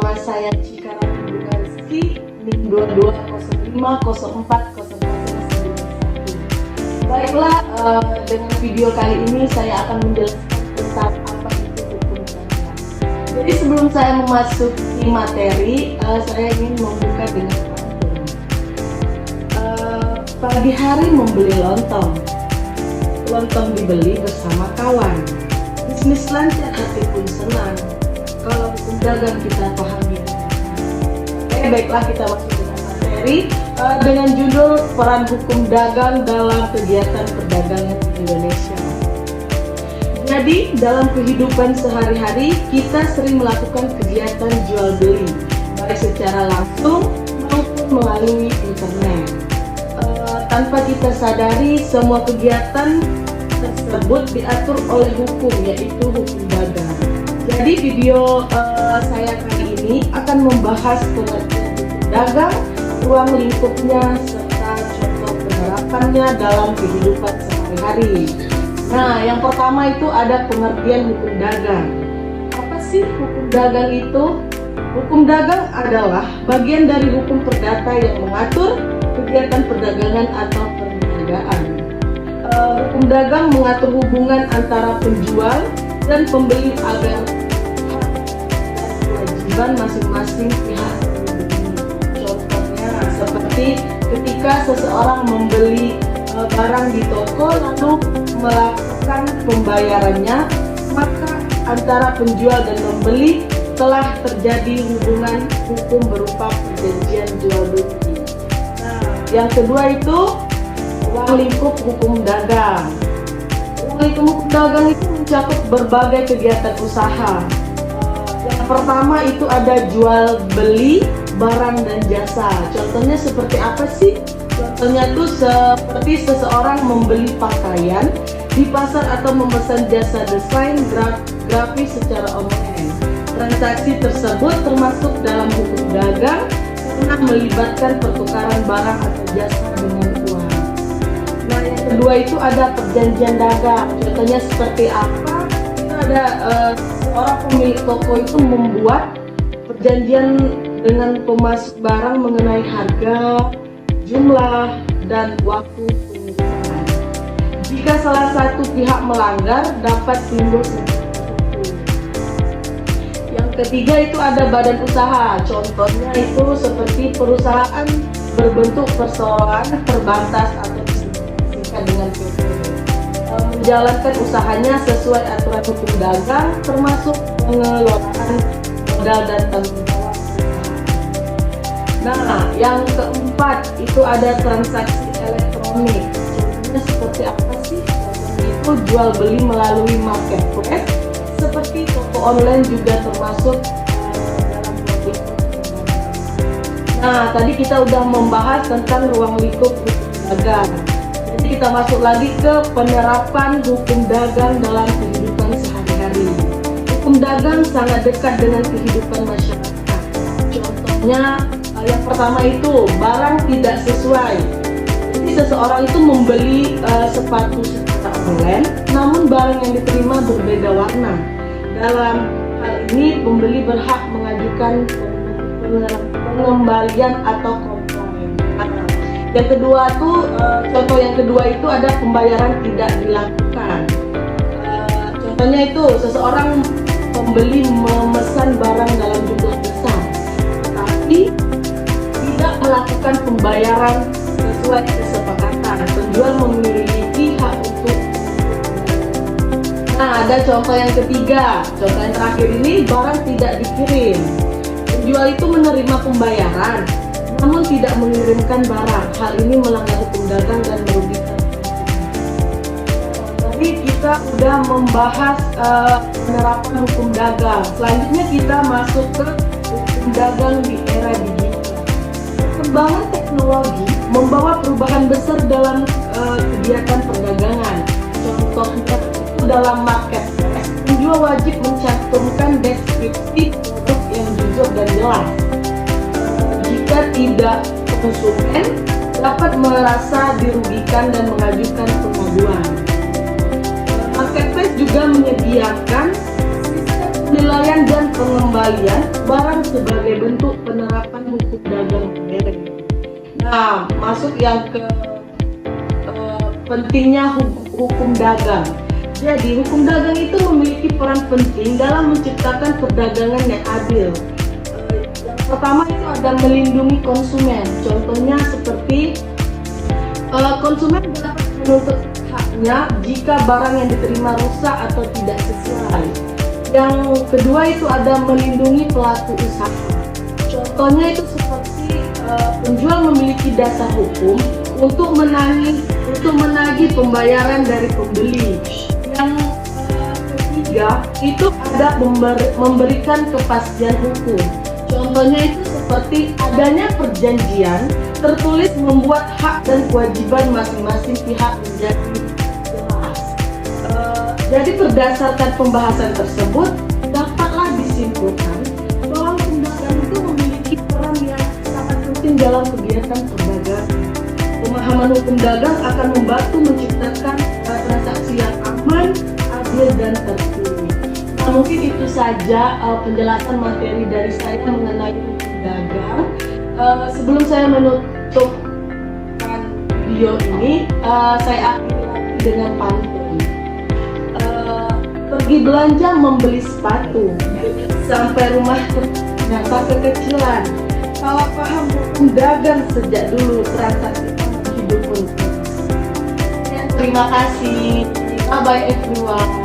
nama saya Cikarang Bunga Rizky, NIM 2205040491. Baiklah, dengan video kali ini saya akan menjelaskan tentang apa itu hukum dagang. Jadi sebelum saya memasuki materi, saya ingin membuka dengan pantun. Pagi hari membeli lontong, lontong dibeli bersama kawan. Bisnis lancar, hati pun senang. Kalau hukum dagang kita pahami. Baiklah, kita masuk dengan materi dengan judul peran hukum dagang dalam kegiatan perdagangan di Indonesia. Jadi dalam kehidupan sehari-hari kita sering melakukan kegiatan jual beli, baik secara langsung maupun melalui internet. Tanpa kita sadari, semua kegiatan tersebut diatur oleh hukum, yaitu hukum dagang. Jadi video saya kali ini akan membahas pengertian hukum dagang, ruang lingkupnya, serta contoh penerapannya dalam kehidupan sehari-hari. Nah, yang pertama itu ada pengertian hukum dagang. Apa sih hukum dagang itu? Hukum dagang adalah bagian dari hukum perdata yang mengatur kegiatan perdagangan atau perniagaan. Hukum dagang mengatur hubungan antara penjual dan pembeli agar kewajiban masing-masing pihak terpenuhi. Contohnya seperti ketika seseorang membeli barang di toko lalu melakukan pembayarannya, maka antara penjual dan pembeli telah terjadi hubungan hukum berupa perjanjian jual beli. Nah, yang kedua itu ruang lingkup hukum dagang. Ruang lingkup hukum dagang itu mencakup berbagai kegiatan usaha. Yang pertama itu ada jual beli barang dan jasa. Contohnya seperti apa sih? Contohnya itu seperti seseorang membeli pakaian di pasar atau memesan jasa desain grafis secara online. Transaksi tersebut termasuk dalam hukum dagang karena melibatkan pertukaran barang atau jasa dengan uang. Nah, yang kedua itu ada perjanjian dagang. Contohnya seperti apa? Itu ada seorang pemilik toko itu membuat perjanjian dengan pemasok barang mengenai harga, jumlah, dan waktu pengiriman. Jika salah satu pihak melanggar, dapat timbul sanksi. Yang ketiga itu ada badan usaha. Contohnya itu seperti perusahaan berbentuk perseroan, terbatas atau disingkat dengan PT. Menjalankan usahanya sesuai aturan hukum dagang, termasuk pengelolaan modal dan tanggung jawab. Nah, yang keempat itu ada transaksi elektronik. Contohnya seperti apa sih? Contohnya itu jual beli melalui marketplace, seperti toko online juga termasuk dalam lingkup. Nah, tadi kita udah membahas tentang ruang lingkup hukum dagang. Jadi kita masuk lagi ke penerapan hukum dagang dalam kehidupan sehari-hari. Hukum dagang sangat dekat dengan kehidupan masyarakat. Contohnya yang pertama itu barang tidak sesuai. Jadi seseorang itu membeli sepatu secara online, namun barang yang diterima berbeda warna. Dalam hal ini pembeli berhak mengajukan pengembalian atau komplain. Yang kedua tuh contoh yang kedua itu ada pembayaran tidak dilakukan. Contohnya itu seseorang pembeli memesan barang dalam jumlah besar, tapi tidak melakukan pembayaran sesuai kesepakatan. Penjual memiliki hak untuk. Nah, ada contoh yang ketiga. Contoh yang terakhir ini barang tidak dikirim. Penjual itu menerima pembayaran, namun tidak mengirimkan barang. Hal ini melanggar hukum dagang dan merugikan. Tadi kita sudah membahas penerapan hukum dagang. Selanjutnya kita masuk ke hukum dagang di era digital. Perkembangan teknologi membawa perubahan besar dalam kegiatan perdagangan. Contohnya itu dalam marketplace, penjual wajib mencantumkan deskripsi produk yang jujur dan jelas. Jika tidak, konsumen dapat merasa dirugikan dan mengajukan pengaduan. Marketplace juga menyediakan sistem penilaian dan pengembalian barang sebagai bentuk penerapan hukum dagang modern. Nah, masuk yang ke pentingnya hukum dagang. Jadi, hukum dagang itu memiliki peran penting dalam menciptakan perdagangan yang adil. Yang pertama itu ada melindungi konsumen. Contohnya seperti konsumen dapat menuntut haknya jika barang yang diterima rusak atau tidak sesuai. Yang kedua itu ada melindungi pelaku usaha. Contohnya itu seperti penjual memiliki dasar hukum untuk menagih pembayaran dari pembeli. Yang ketiga itu ada memberikan kepastian hukum. Contohnya itu seperti adanya perjanjian tertulis membuat hak dan kewajiban masing-masing pihak menjadi jelas. Jadi berdasarkan pembahasan tersebut dapatlah disimpulkan bahwa hukum dagang itu memiliki peran yang sangat penting dalam kegiatan perdagangan. Pemahaman hukum dagang akan membantu menciptakan transaksi yang aman, adil, dan tertib. Nah, mungkin itu saja penjelasan materi dari saya mengenai hukum dagang. Sebelum saya menutup video ini, saya akhiri lagi dengan pantun. Pergi belanja membeli sepatu, sampai rumah ternyata kekecilan. Kalau paham hukum dagang sejak dulu, transaksi hidup pun. Terima kasih. Bye bye everyone.